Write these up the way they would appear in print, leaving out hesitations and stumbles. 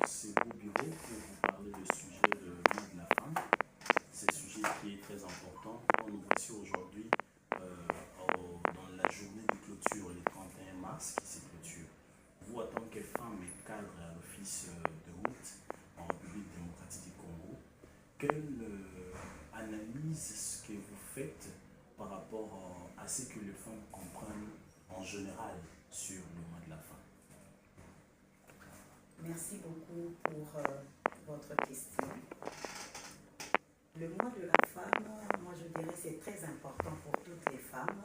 ce beau bureau pour vous parler du sujet de mois de la femme. C'est un sujet qui est très important. Nous voici aujourd'hui dans la journée de clôture, le 31 mars qui se clôture. Vous, en tant que femme et cadre à l'office de route en République démocratique du Congo, quelle analyse est-ce que vous faites par rapport à ce que les femmes comprennent en général sur le mois de la femme? Merci beaucoup pour votre question. Le mois de la femme, moi je dirais c'est très important pour toutes les femmes.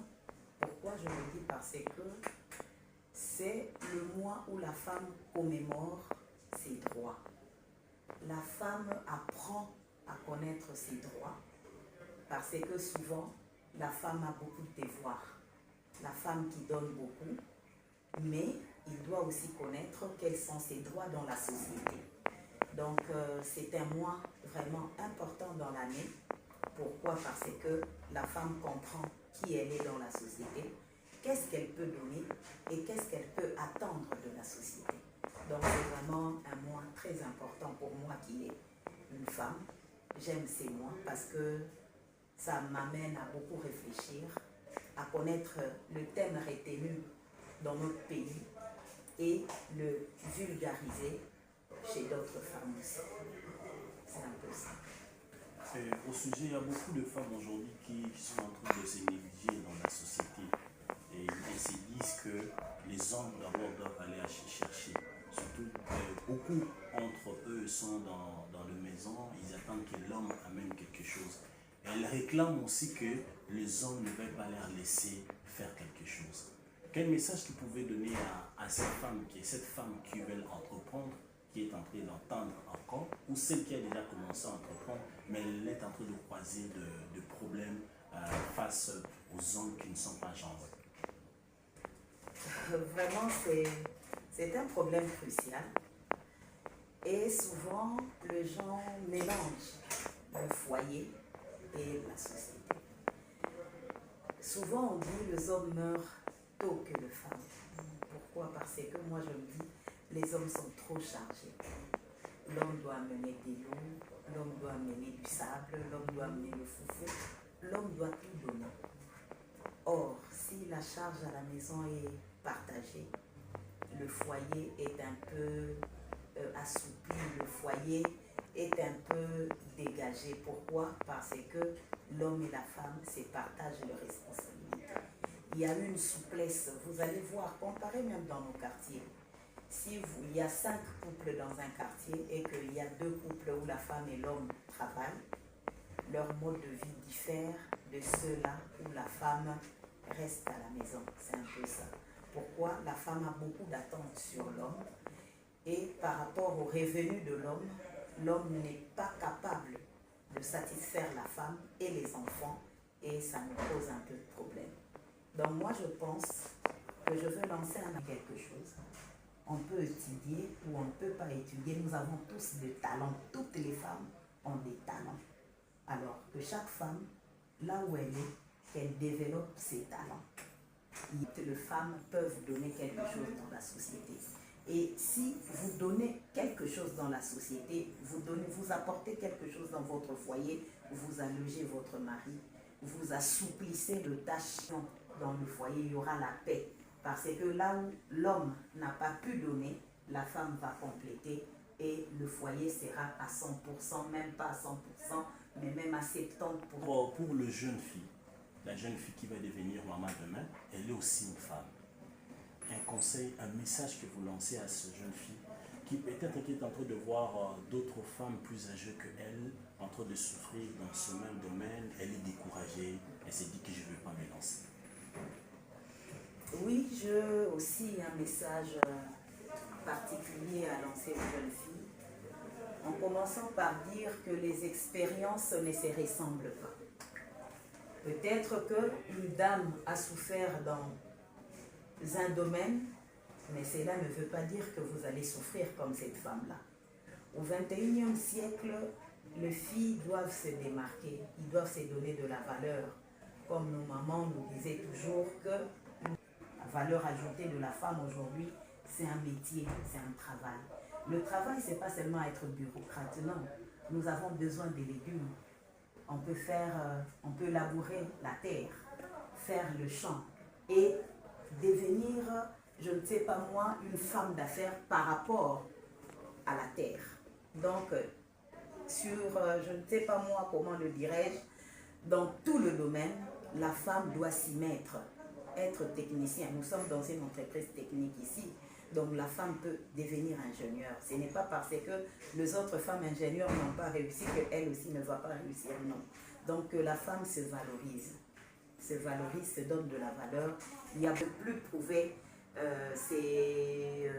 Pourquoi je le dis? Parce que c'est le mois où la femme commémore ses droits. La femme apprend à connaître ses droits parce que souvent la femme a beaucoup de devoirs. La femme qui donne beaucoup, mais il doit aussi connaître quels sont ses droits dans la société. Donc c'est un mois vraiment important dans l'année. Pourquoi? Parce que la femme comprend qui elle est dans la société, qu'est-ce qu'elle peut donner et qu'est-ce qu'elle peut attendre de la société. Donc c'est vraiment un mois très important pour moi qui est une femme. J'aime ces mois parce que ça m'amène à beaucoup réfléchir, à connaître le thème retenu dans notre pays et le vulgariser chez d'autres femmes aussi. C'est un peu ça. Au sujet, il y a beaucoup de femmes aujourd'hui qui sont en train de se négliger dans la société. Et elles se disent que les hommes d'abord doivent aller chercher. Surtout, beaucoup entre eux sont dans la maison, ils attendent que l'homme amène quelque chose. Elles réclament aussi que les hommes ne veulent pas leur laisser faire quelque chose. Quel message tu pouvais donner à cette femme qui veut entreprendre, qui est en train d'entendre encore, ou celle qui a déjà commencé à entreprendre, mais elle est en train de croiser de problèmes face aux hommes qui ne sont pas genrés? Vraiment, c'est un problème crucial. Et souvent, les gens mélangent le foyer et la société. Souvent, on dit les hommes meurent tôt que les femmes. Pourquoi? Parce que moi, je me dis, les hommes sont trop chargés. L'homme doit amener des loups, l'homme doit amener du sable, l'homme doit amener le foufou, l'homme doit tout donner. Or, si la charge à la maison est partagée, le foyer est un peu assoupli, le foyer est un peu dégagé. Pourquoi? Parce que l'homme et la femme se partagent leurs responsabilités. Il y a une souplesse, vous allez voir, comparez même dans nos quartiers. Si il y a 5 couples dans un quartier et qu'il y a 2 couples où la femme et l'homme travaillent, leur mode de vie diffère de ceux-là où la femme reste à la maison. C'est un peu ça. Pourquoi? La femme a beaucoup d'attentes sur l'homme et par rapport aux revenus de l'homme, l'homme n'est pas capable de satisfaire la femme et les enfants et ça nous pose un peu de problème. Donc moi je pense que je veux lancer quelque chose. On peut étudier ou on ne peut pas étudier. Nous avons tous des talents. Toutes les femmes ont des talents. Alors que chaque femme, là où elle est, qu'elle développe ses talents. Les femmes peuvent donner quelque chose dans la société. Et si vous donnez quelque chose dans la société, vous apportez quelque chose dans votre foyer, vous allégez votre mari, vous assouplissez les tâches dans le foyer, il y aura la paix. Parce que là où l'homme n'a pas pu donner, la femme va compléter et le foyer sera à 100%, même pas à 100%, mais même à 70%. Pour le jeune fille, la jeune fille qui va devenir maman demain, elle est aussi une femme. Un conseil, un message que vous lancez à cette jeune fille qui peut-être est en train de voir d'autres femmes plus âgées qu'elle en train de souffrir dans ce même domaine, elle est découragée, elle s'est dit que je ne vais pas me lancer. Oui, j'ai aussi un message particulier à lancer aux jeunes filles, en commençant par dire que les expériences ne se ressemblent pas. Peut-être qu'une dame a souffert dans un domaine, mais cela ne veut pas dire que vous allez souffrir comme cette femme-là. Au XXIe siècle, les filles doivent se démarquer, ils doivent se donner de la valeur. Comme nos mamans nous disaient toujours que la valeur ajoutée de la femme aujourd'hui, c'est un métier, c'est un travail. Le travail, c'est pas seulement être bureaucrate, non. Nous avons besoin des légumes. On peut labourer la terre, faire le champ et devenir, je ne sais pas moi, une femme d'affaires par rapport à la terre. Donc, je ne sais pas moi comment le dirais-je, dans tout le domaine, la femme doit s'y mettre, être technicien. Nous sommes dans une entreprise technique ici, donc la femme peut devenir ingénieure. Ce n'est pas parce que les autres femmes ingénieures n'ont pas réussi qu'elle aussi ne va pas réussir, non. Donc la femme se valorise, se donne de la valeur. Il y a de plus prouver ses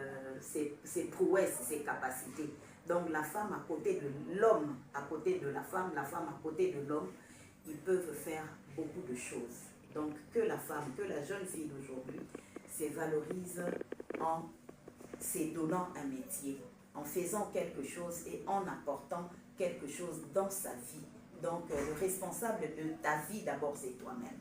prouesses, ses capacités. Donc la femme à côté de l'homme, à côté de la femme à côté de l'homme, ils peuvent faire beaucoup de choses. Donc que la femme, que la jeune fille d'aujourd'hui se valorise en se donnant un métier, en faisant quelque chose et en apportant quelque chose dans sa vie. Donc le responsable de ta vie d'abord c'est toi-même.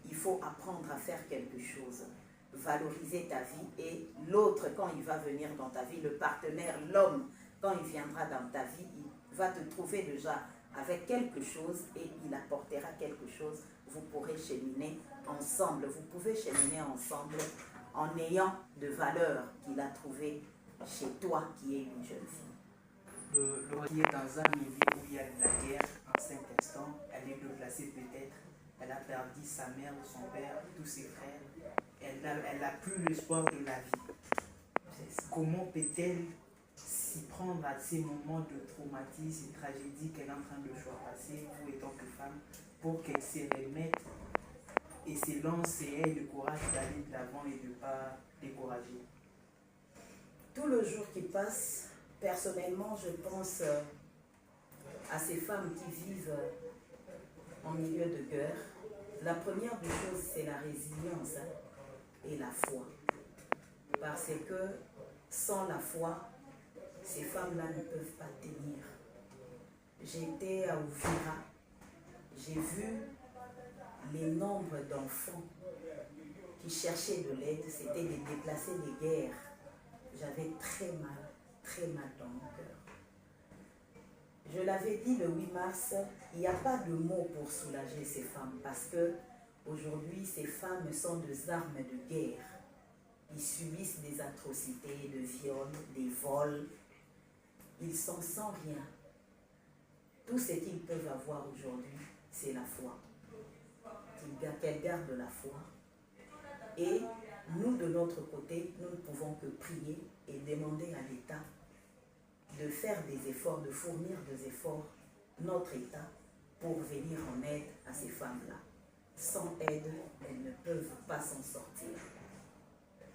Il faut apprendre à faire quelque chose, valoriser ta vie et l'autre quand il va venir dans ta vie, le partenaire, l'homme, quand il viendra dans ta vie, il va te trouver déjà avec quelque chose et il apportera quelque chose. Vous pourrez cheminer ensemble. Vous pouvez cheminer ensemble en ayant de valeurs qu'il a trouvées chez toi qui est une jeune fille. Qui est dans un milieu où il y a de la guerre, en 5 instants, elle est déplacée peut-être, elle a perdu sa mère ou son père, tous ses frères, elle n'a plus l'espoir de la vie. Comment peut-elle s'y prendre à ces moments de traumatisme et tragédie qu'elle est en train de passer, vous étant que femme, pour qu'elle se remette et se lance et ait le courage d'aller de l'avant et de ne pas décourager? Tout le jour qui passe, personnellement, je pense à ces femmes qui vivent en milieu de guerre. La première des choses, c'est la résilience et la foi. Parce que sans la foi, ces femmes-là ne peuvent pas tenir. J'étais à Ouvira, j'ai vu les nombres d'enfants qui cherchaient de l'aide, c'était des déplacés des guerres. J'avais très mal dans mon cœur. Je l'avais dit le 8 mars, il n'y a pas de mots pour soulager ces femmes parce que aujourd'hui, ces femmes sont des armes de guerre. Ils subissent des atrocités, des viols, des vols. Ils sont sans rien. Tout ce qu'ils peuvent avoir aujourd'hui, c'est la foi. Qu'elles gardent la foi. Et nous, de notre côté, nous ne pouvons que prier et demander à l'État de faire des efforts, de fournir des efforts, notre État, pour venir en aide à ces femmes-là. Sans aide, elles ne peuvent pas s'en sortir.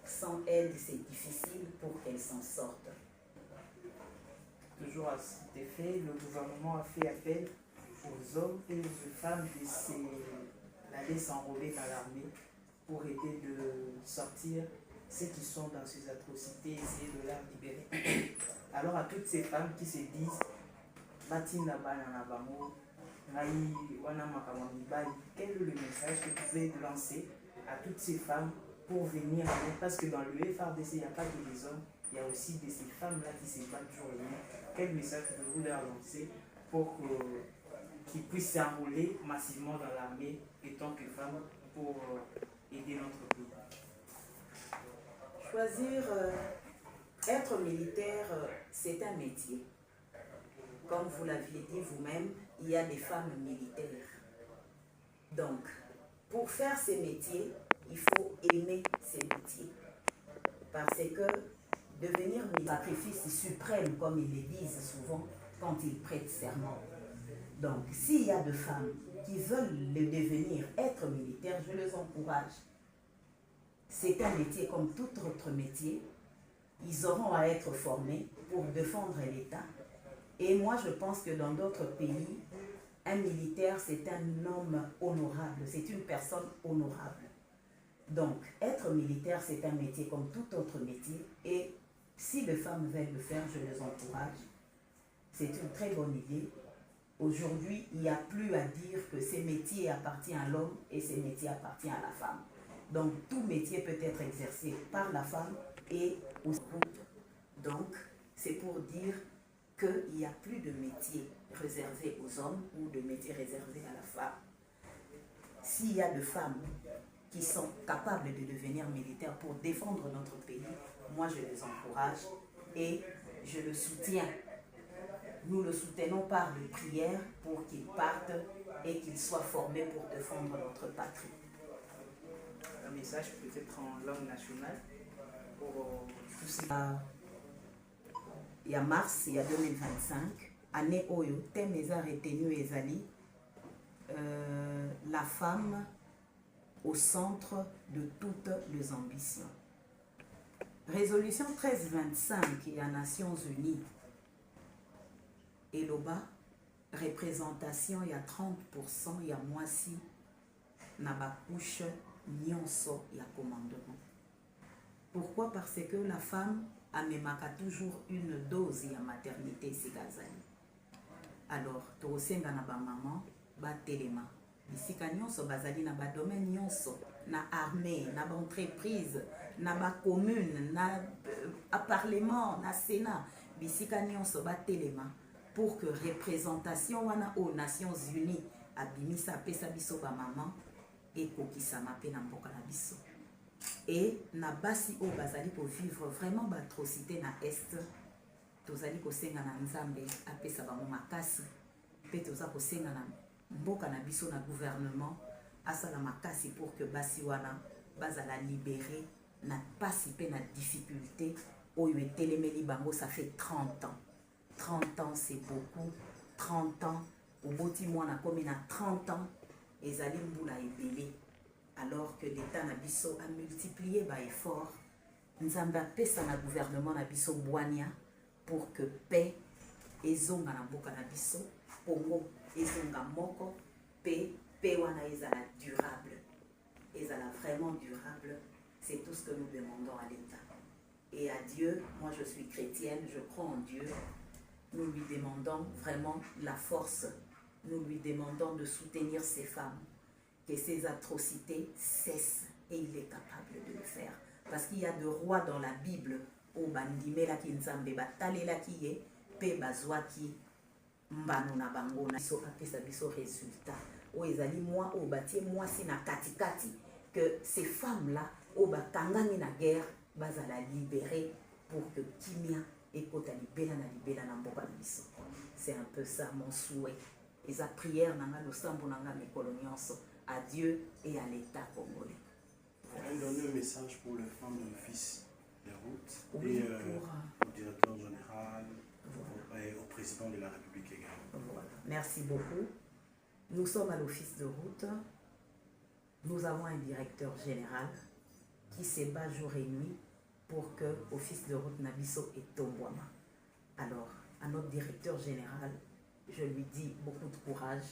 Sans aide, c'est difficile pour qu'elles s'en sortent. Toujours à cet effet, le gouvernement a fait appel aux hommes et aux femmes d'aller s'enrôler dans l'armée pour aider de sortir ceux qui sont dans ces atrocités, essayer de les libérer. Alors à toutes ces femmes qui se disent Batina Banana Bango, quel est le message que vous pouvez lancer à toutes ces femmes pour venir en aide? Parce que dans le FRDC, il n'y a pas que des hommes, il y a aussi ces femmes-là qui se battent jour et nuit. Quel message pouvez-vous leur lancer pour qu'ils puissent s'enrôler massivement dans l'armée en tant que femmes pour aider notre pays? Choisir, être militaire, c'est un métier. Comme vous l'aviez dit vous-même, il y a des femmes militaires. Donc, pour faire ces métiers, il faut aimer ces métiers. Parce que devenir sacrifice suprême, comme ils le disent souvent, quand ils prêtent serment. Donc, s'il y a des femmes qui veulent le devenir, être militaires, je les encourage. C'est un métier comme tout autre métier. Ils auront à être formés pour défendre l'État. Et moi, je pense que dans d'autres pays, un militaire, c'est un homme honorable, c'est une personne honorable. Donc, être militaire, c'est un métier comme tout autre métier. Et si les femmes veulent le faire, je les encourage. C'est une très bonne idée. Aujourd'hui, il n'y a plus à dire que ces métiers appartiennent à l'homme et ces métiers appartiennent à la femme. Donc, tout métier peut être exercé par la femme et aussi. Donc, c'est pour dire qu'il n'y a plus de métier réservé aux hommes ou de métier réservé à la femme. S'il y a de femmes qui sont capables de devenir militaires pour défendre notre pays, moi je les encourage et je le soutiens. Nous le soutenons par les prières pour qu'ils partent et qu'ils soient formés pour défendre notre patrie. Un message peut-être en langue nationale pour tous ces... Il y a mars, il y a 2025, année Oyo, thème est retenu ezali, la femme au centre de toutes les ambitions. Résolution 1325, il y a Nations Unies. Et là-bas, représentation, il y a 30%, il y a moisi, na couche, nyonso, il y a commandement. Pourquoi? Parce que la femme a toujours une dose de maternité, c'est gazali. Alors, tu as na ba maman, ba telema. Bisika nyonso bazali na ba domaine nyonso, na armée, na ba entreprise, na ba commune, na parlement, na sénat. Bisika nyonso ba telema pour que représentation wana aux Nations Unies abimisa pesa biso ba maman et kokisama pe na mboka na biso. Et na basi o bazali pour vivre vraiment l'atrocité na est, tozali kosenga na nzambe apesa bango makasi pe toza kosenga na mboka na biso na gouvernement asala makasi pour que basi wana bazala libéré na pasi pe na difficulté oyo etelemeli bango. Ça fait 30 ans. 30 ans c'est beaucoup. 30 ans au boti mwana comme na 30 ans ezali mbula ebele. Alors que l'État Nabiso a multiplié par effort, nous avons pesa na gouvernement Nabiso Boania pour que paix ezonga na mboka Nabiso, pongo ezonga moko, paix wana ezala durable, ezala vraiment durable. C'est tout ce que nous demandons à l'État. Et à Dieu, moi je suis chrétienne, je crois en Dieu. Nous lui demandons vraiment la force. Nous lui demandons de soutenir ces femmes. Que ces atrocités cessent et il est capable de le faire. Parce qu'il y a de rois dans la Bible au bandimela ki nzambe batalela ki ye pe bazwa ki mbano na bango na so apesa biso résultat. O ezali moi o batie moi si na katikati que ces femmes là o bakangami na guerre bazala libérer pour que kimia ekota libela na mboka na biso. C'est un peu ça mon souhait. Et sa prière nanga losambo nanga mikolo nyonso à Dieu et à l'État congolais. Voilà. Donner un message pour les femmes de l'Office des routes oui, et au directeur général, voilà. Et au président de la République également. Voilà. Merci beaucoup. Nous sommes à l'Office de route. Nous avons un directeur général qui se bat jour et nuit pour que l'Office de route Nabiso et Tombouama. Alors, à notre directeur général, je lui dis beaucoup de courage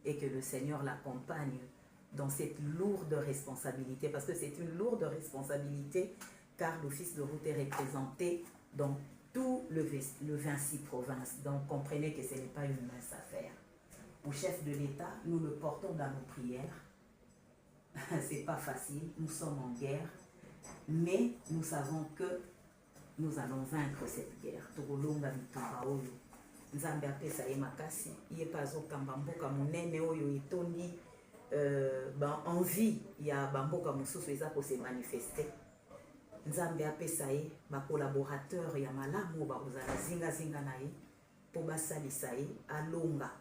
et que le Seigneur l'accompagne dans cette lourde responsabilité, parce que c'est une lourde responsabilité, car l'Office de route est représenté dans tout le 26 provinces. Donc comprenez que ce n'est pas une mince affaire. Au chef de l'État, nous le portons dans nos prières. C'est pas facile, nous sommes en guerre, mais nous savons que nous allons vaincre cette guerre. Nzambe apesa ye makasi ye pazo kamba mboka monene oyo etondi envie ya bamboka mosusu eza ko se manifester. Nzambe apesa ye ba collaborateur ya malamu ba kozala zinga na ye po basalisa ye alonga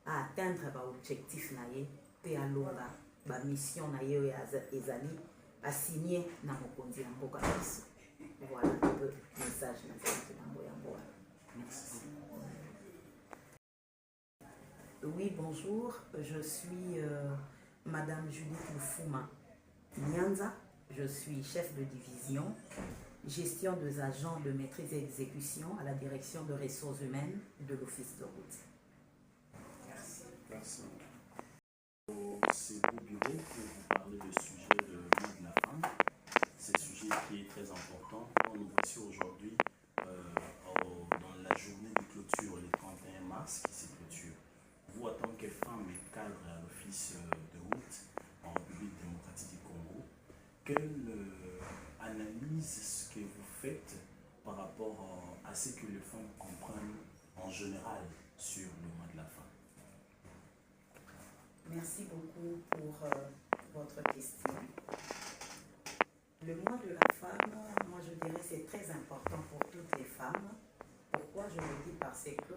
a atteindre ba objectif na ye pe alonga ba mission na ye ya ezali a signer na mokonzi ya mboka biso. Voilà un peu le message na Nzambe ya mboka. Merci. Oui, bonjour, je suis Madame Judith Lufuma Nyanza, je suis chef de division, gestion des agents de maîtrise et exécution à la direction de ressources humaines de l'Office de route. Merci. Merci. C'est au bureau pour vous parler du sujet de la femme. C'est un sujet qui est très important. Nous voici aujourd'hui dans la journée de clôture, le 31 mars qui se clôture. Vous, en tant que femme et cadre à l'Office de route en République démocratique du Congo, quelle analyse est-ce que vous faites par rapport à à ce que les femmes comprennent en général sur le mois de la femme? Merci beaucoup pour votre question. Le mois de la femme, moi je dirais c'est très important pour toutes les femmes. Pourquoi je le dis? Parce que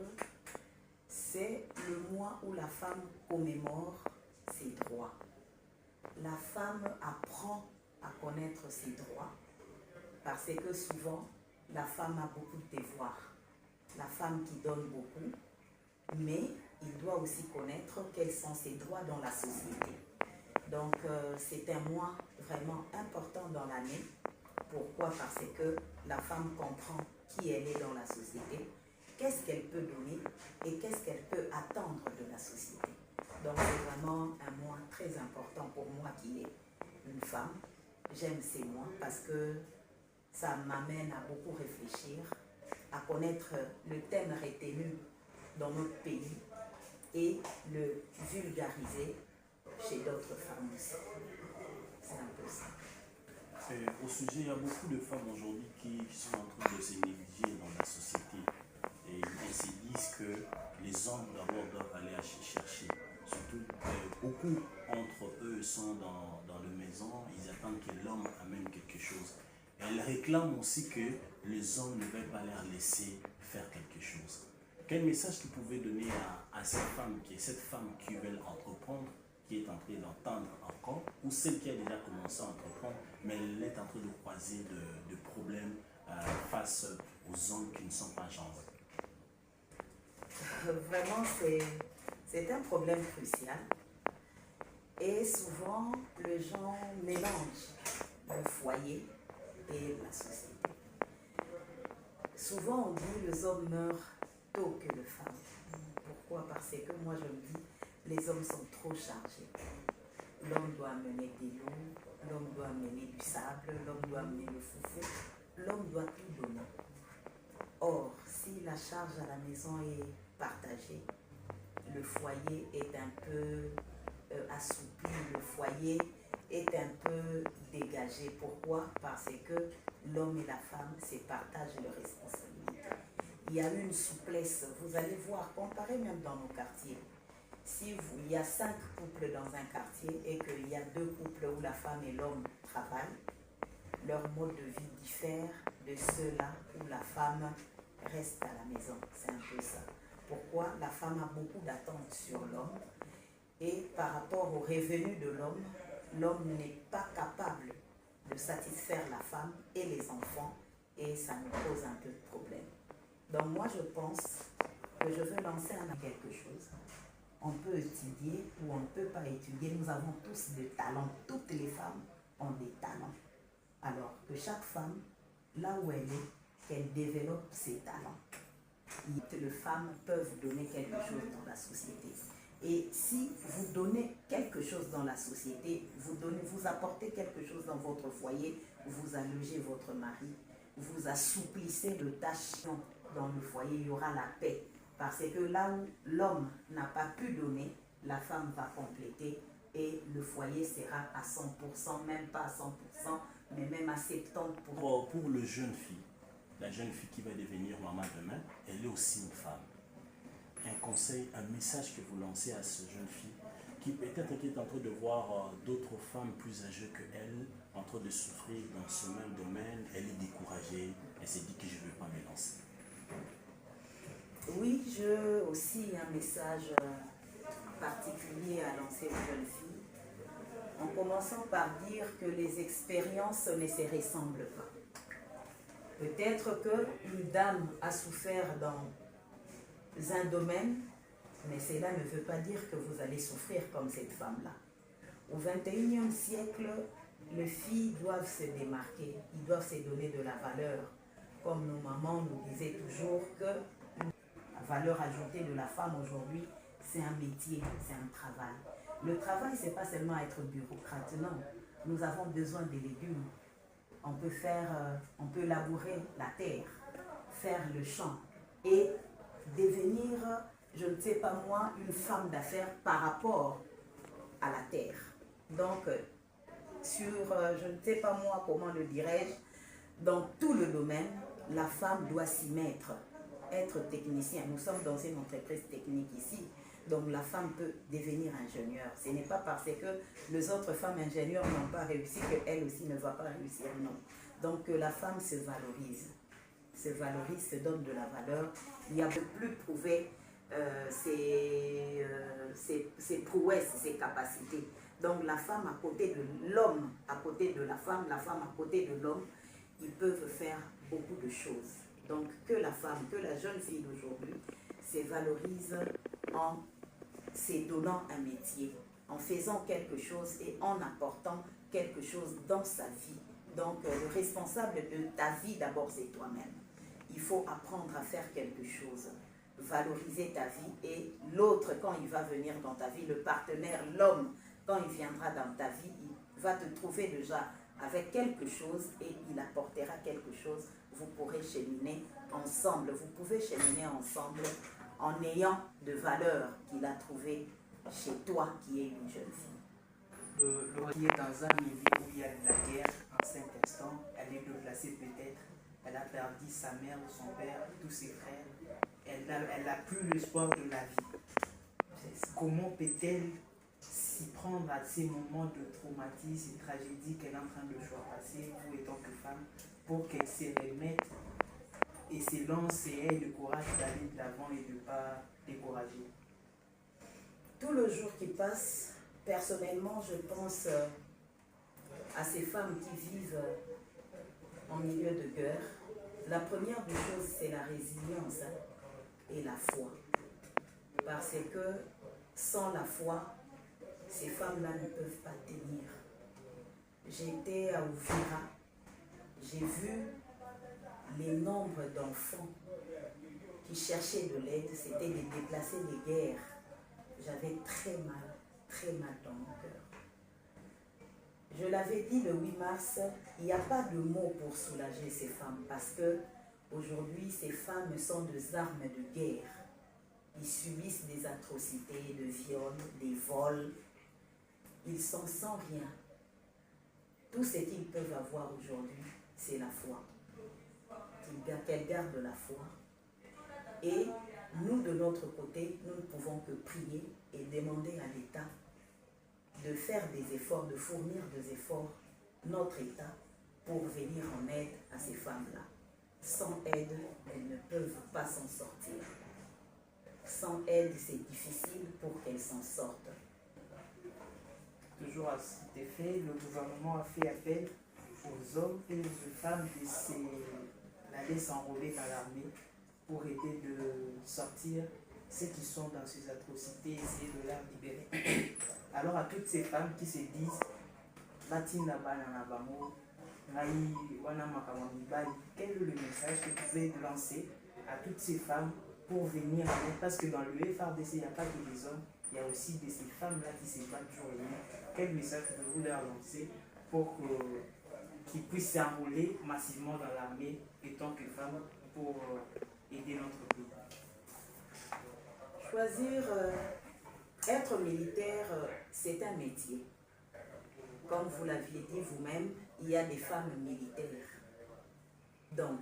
c'est le mois où la femme commémore ses droits. La femme apprend à connaître ses droits parce que souvent la femme a beaucoup de devoirs. La femme qui donne beaucoup, mais il doit aussi connaître quels sont ses droits dans la société. Donc c'est un mois vraiment important dans l'année. Pourquoi? Parce que la femme comprend qui elle est dans la société, qu'est-ce qu'elle peut donner et qu'est-ce qu'elle peut attendre de la société. Donc c'est vraiment un mois très important pour moi qui est une femme. J'aime ces mois parce que ça m'amène à beaucoup réfléchir, à connaître le thème retenu dans notre pays et le vulgariser chez d'autres femmes aussi. C'est un peu ça. Au sujet, il y a beaucoup de femmes aujourd'hui qui sont en train de se négliger dans la société. Et elles se disent que les hommes d'abord doivent aller chercher. Surtout, beaucoup entre eux sont dans la maison, ils attendent que l'homme amène quelque chose. Elles réclament aussi que les hommes ne veulent pas leur laisser faire quelque chose. Quel message tu pouvais donner à cette femme qui veut entreprendre, qui est en train d'entendre encore, ou celle qui a déjà commencé à entreprendre, mais elle est en train de croiser de problèmes face aux hommes qui ne sont pas genrés? Vraiment, c'est un problème crucial. Et souvent, les gens mélangent le foyer et la société. Souvent, on dit les hommes meurent tôt que les femmes. Pourquoi? Parce que moi, je me dis, les hommes sont trop chargés. L'homme doit amener des loups, l'homme doit amener du sable, l'homme doit amener le foufou, l'homme doit tout donner. Or, si la charge à la maison est partagée, le foyer est un peu assoupli, le foyer est un peu dégagé. Pourquoi? Parce que l'homme et la femme se partagent leurs responsabilités. Il y a une souplesse, vous allez voir, comparez même dans nos quartiers. Si il y a 5 couples dans un quartier et qu'il y a 2 couples où la femme et l'homme travaillent, leur mode de vie diffère de ceux-là où la femme reste à la maison. C'est un peu ça. Pourquoi? La femme a beaucoup d'attentes sur l'homme et par rapport aux revenus de l'homme n'est pas capable de satisfaire la femme et les enfants et ça nous pose un peu de problème. Donc moi je pense que je veux lancer quelque chose. On peut étudier ou on ne peut pas étudier. Nous avons tous des talents. Toutes les femmes ont des talents. Alors que chaque femme, là où elle est, qu'elle développe ses talents. Les femmes peuvent donner quelque chose dans la société. Et si vous donnez quelque chose dans la société, vous apportez quelque chose dans votre foyer, vous allégez votre mari, vous assouplissez les tâches dans le foyer, il y aura la paix. Parce que là où l'homme n'a pas pu donner, la femme va compléter et le foyer sera à 100%, même pas à 100%, mais même à 70%. Pour le jeune fille, la jeune fille qui va devenir maman demain, elle est aussi une femme. Un conseil, un message que vous lancez à cette jeune fille qui peut-être qui est en train de voir d'autres femmes plus âgées qu'elle en train de souffrir dans ce même domaine, elle est découragée, elle s'est dit que je ne vais pas me lancer. Oui, j'ai aussi un message particulier à lancer aux jeunes filles, en commençant par dire que les expériences ne se ressemblent pas. Peut-être qu'une dame a souffert dans un domaine, mais cela ne veut pas dire que vous allez souffrir comme cette femme-là. Au XXIe siècle, les filles doivent se démarquer, ils doivent se donner de la valeur. Comme nos mamans nous disaient toujours que la valeur ajoutée de la femme aujourd'hui, c'est un métier, c'est un travail. Le travail, ce n'est pas seulement être bureaucrate, non. Nous avons besoin des légumes. On peut labourer la terre, faire le champ et devenir, je ne sais pas moi, une femme d'affaires par rapport à la terre. Donc, je ne sais pas moi comment le dirais-je, dans tout le domaine, la femme doit s'y mettre, être technicien. Nous sommes dans une entreprise technique ici, donc la femme peut devenir ingénieure. Ce n'est pas parce que les autres femmes ingénieures n'ont pas réussi qu'elle aussi ne va pas réussir, non. Donc que la femme se valorise, se donne de la valeur. Il y a de plus prouver ses prouesses, ses capacités. Donc la femme à côté de l'homme, à côté de la femme à côté de l'homme, ils peuvent faire beaucoup de choses. Donc que la femme, que la jeune fille d'aujourd'hui se valorise en se donnant un métier, en faisant quelque chose et en apportant quelque chose dans sa vie. Donc le responsable de ta vie d'abord c'est toi-même. Il faut apprendre à faire quelque chose, valoriser ta vie, et l'autre quand il va venir dans ta vie, le partenaire, l'homme, quand il viendra dans ta vie, il va te trouver déjà avec quelque chose et il apportera quelque chose. Vous pourrez cheminer ensemble, vous pouvez cheminer ensemble en ayant de valeurs qu'il a trouvées chez toi qui est une jeune fille. Qui est dans un milieu où il y a de la guerre, en cet instant, elle est déplacée peut-être, elle a perdu sa mère ou son père, tous ses frères, elle n'a plus l'espoir de la vie. Comment peut-elle s'y prendre à ces moments de traumatisme, de tragédie qu'elle est en train de passer, vous étant que femme, pour qu'elle se remette et se lance et ait le courage d'aller de l'avant et de ne pas décourager? Tout le jour qui passe, personnellement, je pense à ces femmes qui vivent en milieu de guerre. La première des choses, c'est la résilience et la foi. Parce que sans la foi, ces femmes-là ne peuvent pas tenir. J'étais à Ouvira, j'ai vu les nombres d'enfants qui cherchaient de l'aide, c'était les déplacés des guerres. J'avais très mal dans mon cœur. Je l'avais dit le 8 mars, il n'y a pas de mots pour soulager ces femmes parce que aujourd'hui, ces femmes sont des armes de guerre. Ils subissent des atrocités, de viols, des vols. Ils sont sans rien. Tout ce qu'ils peuvent avoir aujourd'hui, c'est la foi. Qu'elles gardent la foi. Et nous, de notre côté, nous ne pouvons que prier et demander à l'État de faire des efforts, de fournir des efforts, notre État, pour venir en aide à ces femmes-là. Sans aide, elles ne peuvent pas s'en sortir. Sans aide, c'est difficile pour qu'elles s'en sortent. Toujours à cet effet, le gouvernement a fait appel aux hommes et aux femmes d'aller s'enrôler dans l'armée pour aider de sortir ceux qui sont dans ces atrocités, essayer de les libérer. Alors à toutes ces femmes qui se disent quel est le message que vous pouvez lancer à toutes ces femmes pour venir en aide? Parce que dans le FRDC, il n'y a pas que des hommes, il y a aussi de ces femmes-là qui se battent jour et nuit. Quel message pouvez-vous leur lancer pour qu'ils puissent s'enrôler massivement dans l'armée étant que femmes pour aider notre pays? Choisir, être militaire, c'est un métier. Comme vous l'aviez dit vous-même, il y a des femmes militaires. Donc,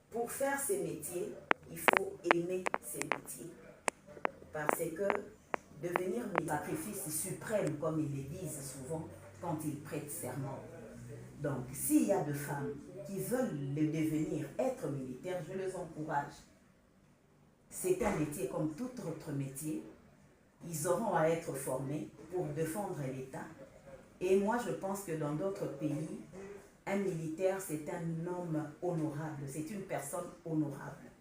pour faire ces métiers, il faut aimer ces métiers. Parce que devenir un sacrifice suprême, comme ils le disent souvent, quand ils prêtent serment. Donc, s'il y a des femmes qui veulent le devenir, être militaires, je les encourage. C'est un métier comme tout autre métier. Ils auront à être formés pour défendre l'État. Et moi, je pense que dans d'autres pays, un militaire, c'est un homme honorable, c'est une personne honorable.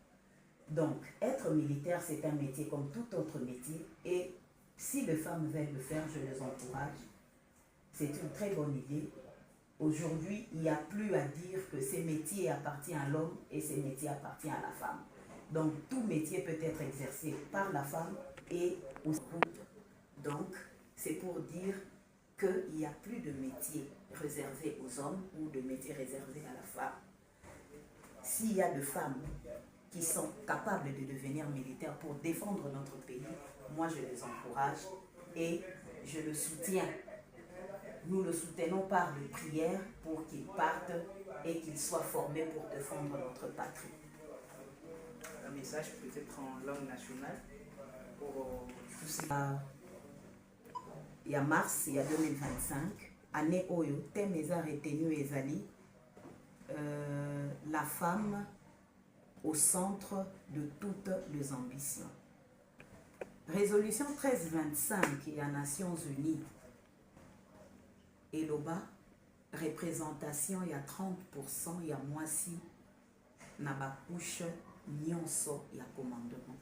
Donc, être militaire, c'est un métier comme tout autre métier. Et si les femmes veulent le faire, je les encourage. C'est une très bonne idée. Aujourd'hui, il n'y a plus à dire que ces métiers appartiennent à l'homme et ces métiers appartiennent à la femme. Donc, tout métier peut être exercé par la femme et au couple. Donc, c'est pour dire qu'il n'y a plus de métier réservé aux hommes ou de métier réservé à la femme. S'il y a des femmes qui sont capables de devenir militaires pour défendre notre pays, moi je les encourage et je le soutiens. Nous le soutenons par les prières pour qu'il parte et qu'il soit formé pour défendre notre patrie. Un message peut-être en langue nationale pour tous ces... Il y a mars, il y a 2025, année Oyo, thème est retenu ezali, la femme au centre de toutes les ambitions. Résolution 1325 il y a Nations Unies. Et là-bas, représentation, il y a 30%, il y a moisi, na couche, nyonso, il y a commandement.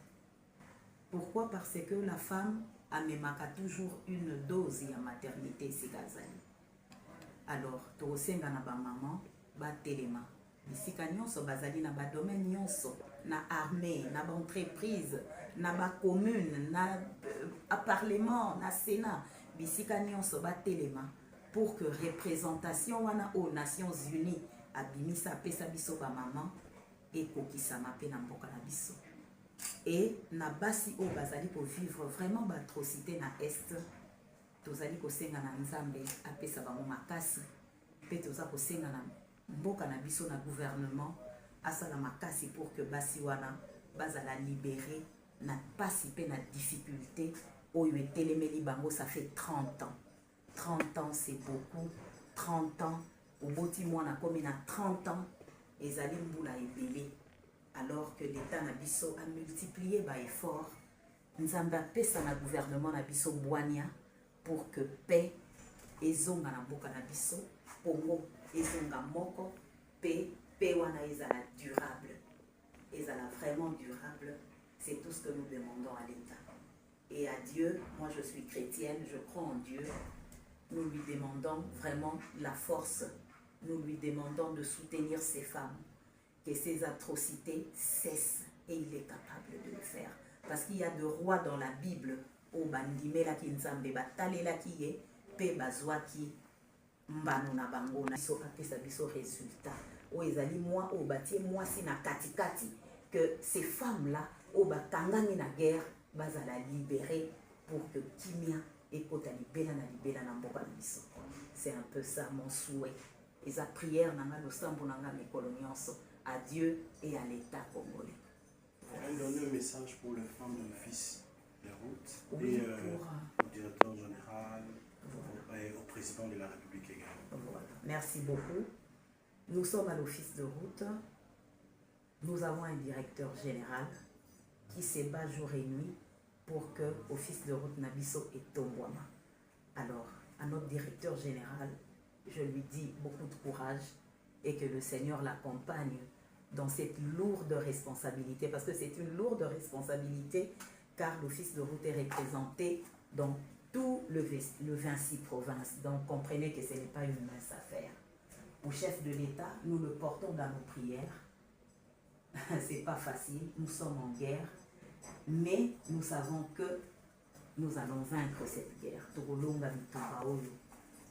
Pourquoi? Parce que la femme a même toujours une dose de maternité, c'est gazali. Alors, tosenga na ba maman, ba telema. Bisika nyonso bazali na ba domaine nyonso, na armée, na ba entreprise, na ba commune, na parlement, na sénat, bisika nyonso ba telema pour que représentation wana aux Nations Unies abimisa pesa biso ba maman et kokisama pe na mboka na biso. Et na basi o bazali pour vivre vraiment l'atrocité na est, tozali kosenga na nzambe apesa bango makasi, pe toza kosenga na mboka na biso na gouvernement asala makasi pour que basi wana bazala libéré na pasi pe na difficulté oyo etelemeli bango. Ça fait 30 ans. 30 ans c'est beaucoup. 30 ans au boti mwana komi na 30 ans ezali mbula ebele. Alors que l'État na biso a multiplié ba effort, nzambe apesa na gouvernement na biso bwania pour que paix ezonga na mboka na biso, pongo ezonga moko, paix wana ezala durable, ezala vraiment durable. C'est tout ce que nous demandons à l'État. Et à Dieu, moi je suis chrétienne, je crois en Dieu, nous lui demandons vraiment la force, nous lui demandons de soutenir ces femmes, que ces atrocités cessent, et il est capable de le faire. Parce qu'il y a de rois dans la Bible, au bandimela ki nzambe batalela ki ye, pe bazwa ki mbano na bango na biso apesa biso résultat. O ezali moi o batie moi si na katikati que ces femmes là o bakangani na guerre bazala libérer pour que kimia ekota libela na mboka na biso. C'est un peu ça mon souhait. Et sa prière nanga losambo nanga mikolo nyonso à Dieu et à l'État congolais. Voilà. Donner un message pour les femmes de l'Office des routes oui, et au directeur général et au président de la République également. Voilà. Merci beaucoup. Nous sommes à l'Office de route. Nous avons un directeur général qui se bat jour et nuit pour que l'Office de route Nabiso et Tombouama. Alors, à notre directeur général, je lui dis beaucoup de courage et que le Seigneur l'accompagne dans cette lourde responsabilité, parce que c'est une lourde responsabilité, car l'Office de route est représenté dans tout le 26 provinces. Donc comprenez que ce n'est pas une mince affaire. Au chef de l'État, nous le portons dans nos prières. C'est pas facile, nous sommes en guerre, mais nous savons que nous allons vaincre cette guerre.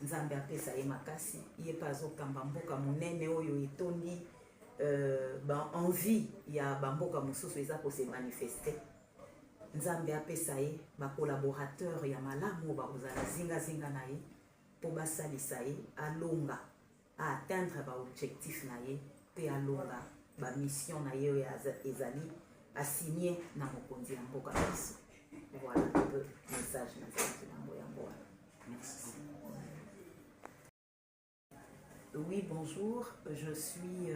Nzambe apesa ye makasi ye pazo kamba mboka munene oyo etondi envie ya bamboka mosusu eza ko se manifester. Nzambe apesa ye ba collaborateur ya malamu bakozala zinga na ye po basalisa ye alonga a atteindre ba objectif na ye pe alonga ba mission na ye oyo ezali assigné na mokonzi ya mboka biso. Voilà un peu message na zaki na mboya mboya. Merci. Oui, bonjour, je suis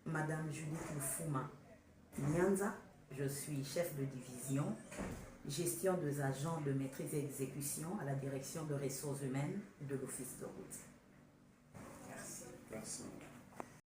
Madame Judith Lufuma Nyanza, je suis chef de division, gestion des agents de maîtrise et exécution à la direction de ressources humaines de l'Office de route.